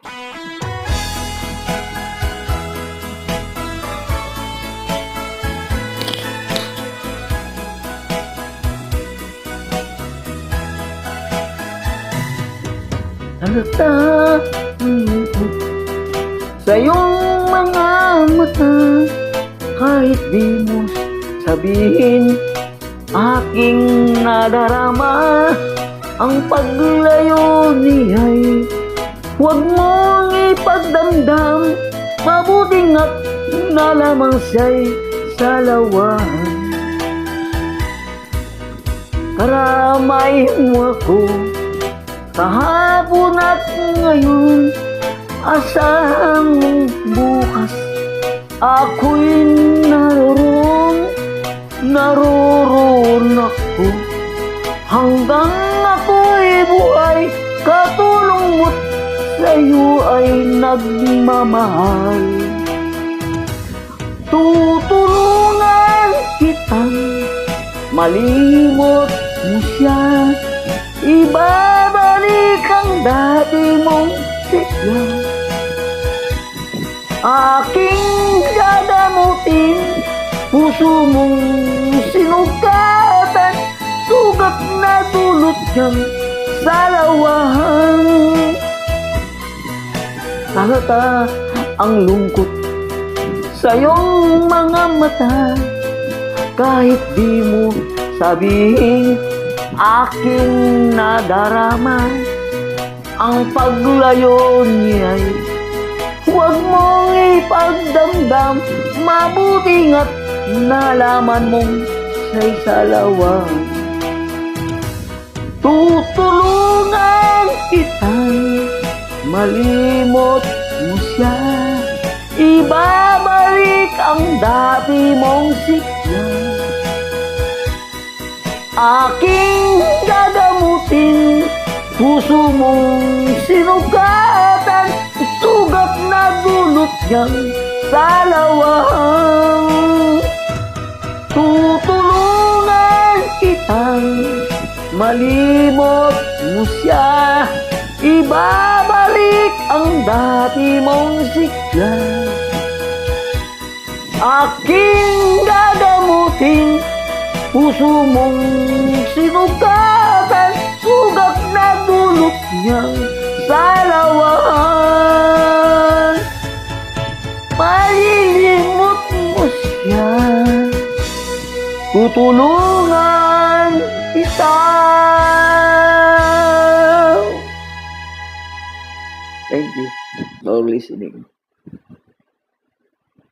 Halata ang lungkot sa iyong mga mata, kahit di mo sabihin, aking nadarama ang paglayo niya'y huwag mong ipagdamdam, mabuting at na lamang siya'y salawan. Karamay mo ako kahapon at ngayon, asahan mong bukas ako'y naroon ako. Hanggang ako'y buhay, katulong mo't sa'yo ay nagmamahal. Tutulungan kitang malimot mo siya, ibabalik ang dati mong sigla. Aking gagamutin, puso mong sinugatan, sugat na dulot niyang salawahan. Halata ang lungkot sa iyong mga mata, kahit di mo sabihin, aking nadarama ang paglayo niya'y huwag mong ipagdamdam, mabuting at nalaman mong siya'y salawan. Tutulungan kitang malimot mo siya, ibabalik ang dati mong sigla. Aking gagamutin, puso mong sinugatan, sugat na dulot niyang salawahan. Tutulungan kitang malimot mo siya, ibabalik ang dati mong sigla. Aking gagamutin, puso mong sinugatan, sugat na dulot niyang salawahan. Malilimot mo siya, tutulungan kita. Thank you for listening.